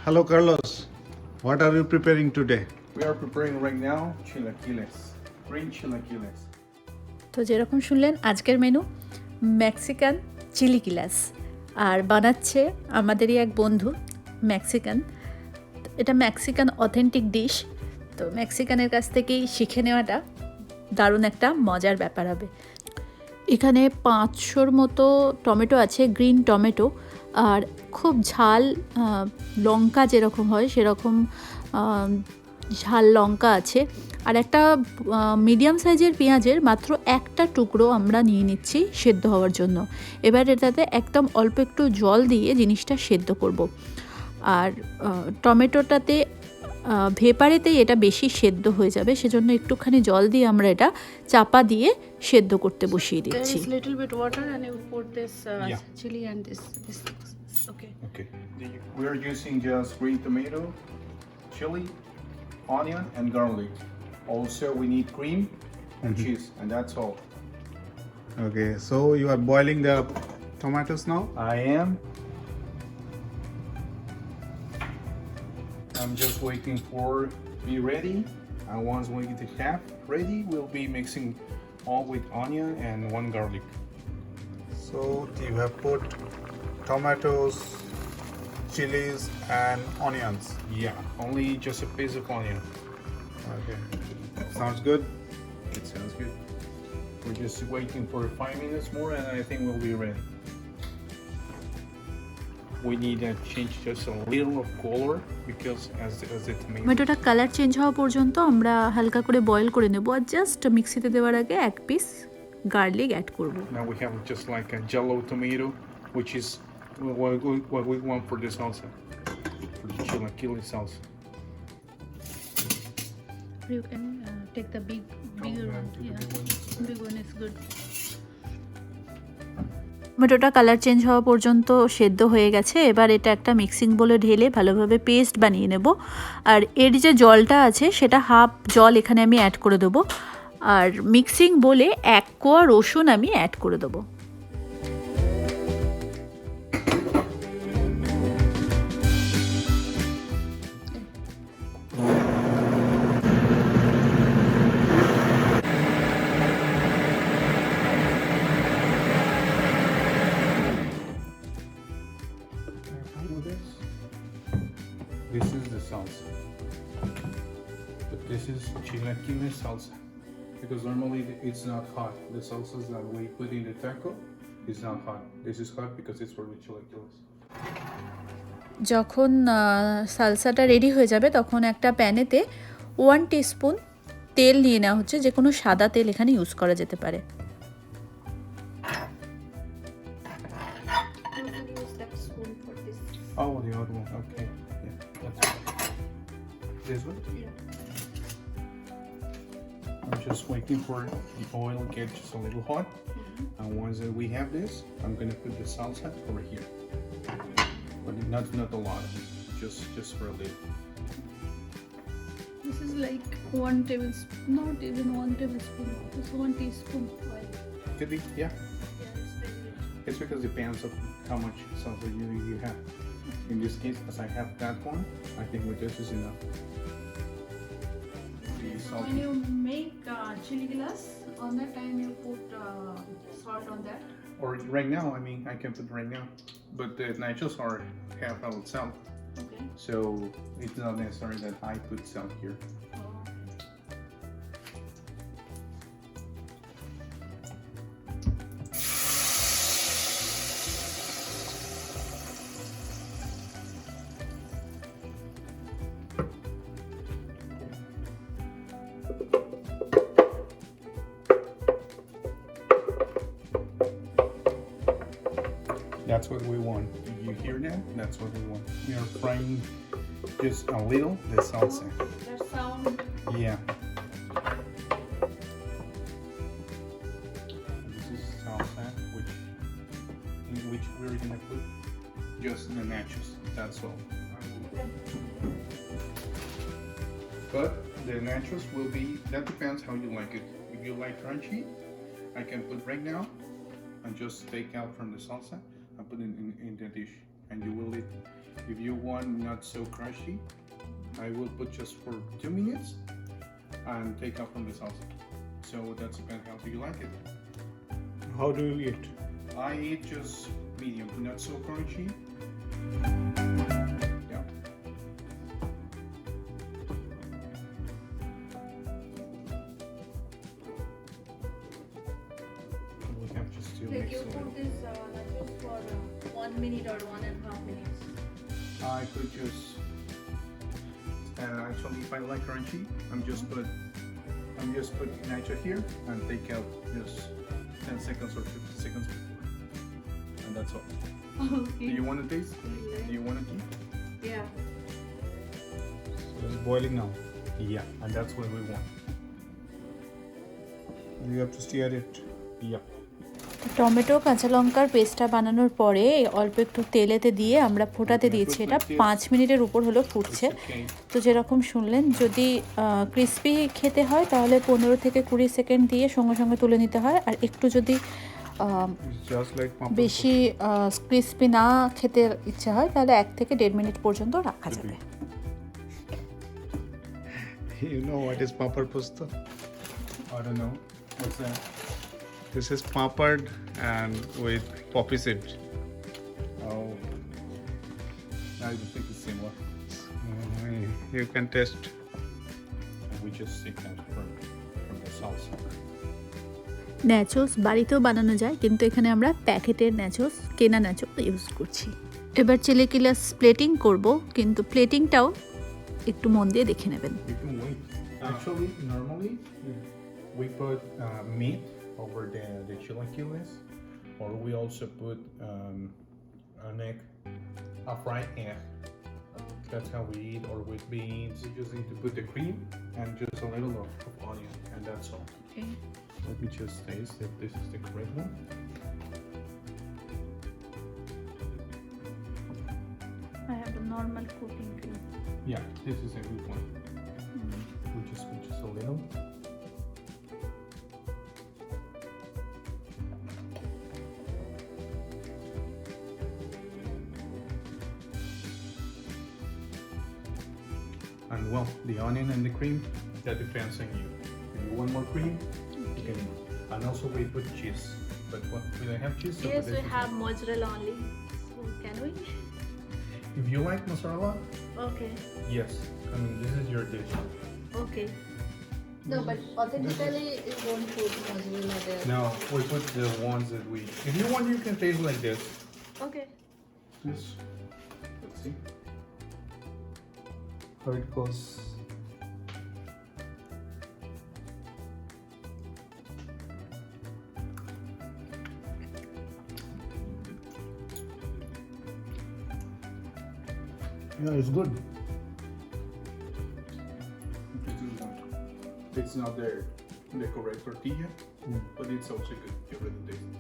Hello Carlos, what are you preparing today? We are preparing right now chilaquiles, green chilaquiles. তো যেরকম শুনলেন আজকের menu Mexican চিলিকিলাস, আর বানাচ্ছে আমাদেরই এক বন্ধু মেক্সিকান। এটা মেক্সিকান অথেন্টিক ডিশ, তো মেক্সিকানের কাছ থেকেই শিখে নেওয়াটা দারুণ একটা মজার ব্যাপার হবে। এখানে 500-র মতো টমেটো আছে, গ্রিন টমেটো, আর খুব ঝাল লঙ্কা যেরকম হয় সেরকম ঝাল লঙ্কা আছে, আর একটা মিডিয়াম সাইজের পেঁয়াজের মাত্র একটা টুকরো আমরা নিয়ে নিচ্ছি সেদ্ধ হওয়ার জন্য। এবার এটাতে একদম অল্প একটু জল দিয়ে জিনিসটা সেদ্ধ করব। আর টমেটোটাতে ভেপারেতেই এটা বেশি সেদ্ধ হয়ে যাবে, সেজন্য একটুখানি জল দিয়ে আমরা এটা চাপা দিয়ে সেদ্ধ করতে বসিয়ে দিচ্ছি। Little bit water and you put this Yeah. chili and this. Okay. Okay. We are using just green tomato, chili, onion, and garlic. Also, we need cream and cheese, and that's all. Okay, so you are boiling the tomatoes now? I am. I'm just waiting for be ready. And once we get the half ready, we'll be mixing all with onion and one garlic. So you have put tomatoes, chilies and onions. Yeah, only just a piece of onion. Okay, sounds good. It sounds good. We're just waiting for 5 minutes more, and I think we'll be ready. We need to change just a little of color because as the tomato. টমেটোটা colour change হওয়া পর্যন্ত আমরা হালকা করে boil করে নেব, আর just মিক্সিতে দেওয়ার আগে এক পিস গার্লিক অ্যাড করব। Now we have just like a jello tomato, which is what we want for the salsa, for the chilaquiles salsa. You can take the bigger one. Yeah, big one is good. টমেটোটা colour change হওয়া পর্যন্ত সেদ্ধ হয়ে গেছে। এবার এটা একটা mixing বোলে ঢেলে ভালোভাবে পেস্ট বানিয়ে নেব। আর এর যে জলটা আছে সেটা হাফ জল এখানে আমি অ্যাড করে দেবো, আর মিক্সিং বোলে 1 কোয়া রসুন আমি অ্যাড করে দেবো। This is the salsa, but this is chilaquiles salsa because normally it's not hot. The salsas that we put in the taco is not hot. This is hot because it's for the chilaquiles. যখন সালসাটা ready হয়ে যাবে তখন একটা প্যানেতে 1 teaspoon তেল নিয়ে নেওয়া হচ্ছে, যে কোনো সাদা তেল এখানে ইউজ করা যেতে পারে। Use that spoon for this. Oh, the other one. Okay. Yeah, that's right. This one? Yeah. I'm just waiting for the oil to get just a little hot. And once we have this, I'm gonna put the salsa over here. But not a lot, just for a little. This is like 1 tablespoon, not even 1 tablespoon. It's 1 teaspoon oil. Could be, yeah. Yeah, it's very good. It's because it depends on how much salsa you have. In this case, as I have that one, I think with this is enough. When you make chilaquiles, on that time you put salt on that. Or right now, I mean, I can put right now, but the nachos are half out salt, Okay. so it's not necessary that I put salt here. That's what we want. You hear that? That's what we want. We are frying just a little the salsa. That sound. Yeah. This is salsa, in which we're gonna put just the nachos. That's all. But the nachos will be. That depends how you like it. If you like crunchy, I can put right now and just take out from the salsa and put it in the dish, and you will eat. If you want not so crunchy, I will put just for 2 minutes and take out from the salsa. So that's depends how do you like it. How do you eat? I eat just medium, not so crunchy. Yeah. We have just to Like mix you it. put this nachos for 1 minute or 1.5 minutes. I could just actually if I like crunchy, I'm just put nacho here and take out just 10 seconds or 50 seconds before. And that's all. Okay. Do you want to taste? Do you want to eat? Yeah. So it's boiling now. Yeah, and that's what we want. You have to stir it. Yeah. Tomato কাঁচা লঙ্কার পেস্টটা বানানোর পরে অল্প একটু তেলেতে দিয়ে আমরা ফোটাতে দিয়েছি। এটা 5 মিনিটের উপর হলো ফুটছে। Okay. তো যেরকম শুনলেন, যদি ক্রিস্পি খেতে হয় তাহলে 15 থেকে 20 সেকেন্ড দিয়ে সঙ্গে সঙ্গে তুলে নিতে হয়, আর একটু যদি It's just like papad. বেশি ক্রিস্পি না খেতে ইচ্ছা হয় তাহলে 1 থেকে 1.5 মিনিট পর্যন্ত রাখা যাবে। You know what is papad posto? I don't know. What's that? This is papad and with poppy seed. Oh. I don't think it's similar. You can taste. And we just take that from the salsa. Nachos বাড়িতেও বানানো যায়, কিন্তু এখানে আমরা প্যাকেটের nachos, কেনা nachos use করছি। এবার চিলিকিলাস প্লেটিং করব, কিন্তু প্লেটিংটাও একটু মন দিয়ে দেখে নেবেন। You can wait. Actually, normally we put meat over the chilaquiles, or we also put an egg, a fried egg. That's how we eat, or with beans. You just need to put the cream and just a little of onion, and that's all. Okay. Let me just taste if this is the correct one. I have a normal cooking cream. Yeah, this is a good one. We just put just a little. And well, the onion and the cream, that depends on you. If you want more cream, you can. And also we put cheese. But what we don't have cheese. So Yes, this we is- have mozzarella only. So can we? If you like mozzarella, Okay. yes. I mean, this is your dish. Okay. No, but authentically you don't put mozzarella there. No, we put the ones that we. If you want, you can taste like this. Okay. This. Let's see. How it goes. Yeah, it's good. It's not the correct tortilla, but it's also good. You really taste it.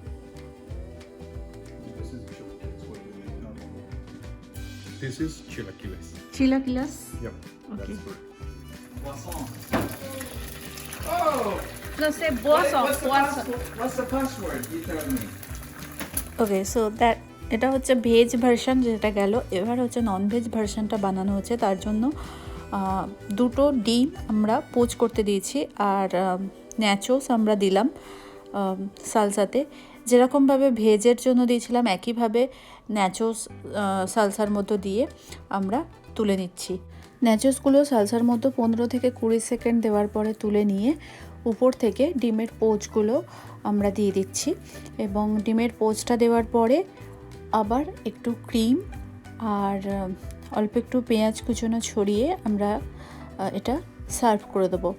This is chilaquiles. What do you need? No. This is chilaquiles. চিলাকিলাস। Yep. Okay. That's correct. Oh! No, say boisson. What's the password? You tell me. Okay, so that এটা হচ্ছে veg version যেটা গেল। এবার হচ্ছে non veg ভার্সনটা বানানো হচ্ছে। তার জন্য 2টো ডিম আমরা পোচ করতে দিয়েছি, আর ন্যাচোস আমরা দিলাম সালসাতে। যেরকমভাবে ভেজের জন্য দিয়েছিলাম একইভাবে ন্যাচোস সালসার মধ্যে দিয়ে আমরা তুলে নিচ্ছি। ন্যাচোসগুলো সালসার মধ্যে 15 থেকে 20 সেকেন্ড দেওয়ার পরে তুলে নিয়ে উপর থেকে ডিমের পোচগুলো আমরা দিয়ে দিচ্ছি, এবং ডিমের পোচটা দেওয়ার পরে আবার একটু ক্রিম আর অল্প একটু পেঁয়াজ কুচনো ছড়িয়ে আমরা এটা সার্ভ করে দেবো।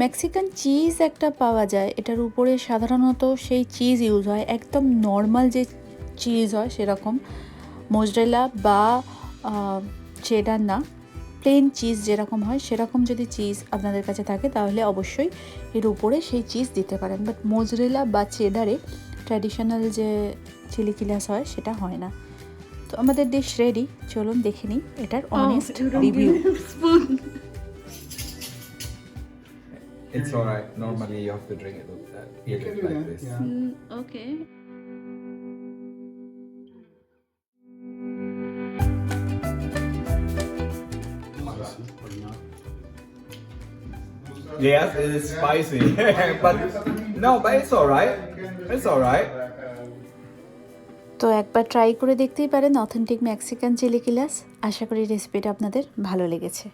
মেক্সিকান চিজ একটা পাওয়া যায়, এটার উপরে সাধারণত সেই চিজ ইউজ হয়, একদম নর্মাল যে চিজ হয় সেরকম, মোজরেলা বা চেডার না, প্লেন চিজ যেরকম হয় সেরকম যদি চিজ আপনাদের কাছে থাকে তাহলে অবশ্যই এর উপরে সেই চিজ দিতে পারেন। বাট মোজরেলা বা চেডারে ট্র্যাডিশনাল যে চিলিকিলাস হয় সেটা হয় না। তো আমাদের ডিশ রেডি, চলুন দেখে নিই এটার honest review. It's alright. Normally you have to drink it eat it like this. Okay. Yes, it is spicy. But no, but it's alright. It's alright. তো একবার ট্রাই করে দেখতেই পারেন অথেন্টিক মেক্সিকান চিলি কিলাস। আশা করি রেসিপিটা আপনাদের ভালো লেগেছে।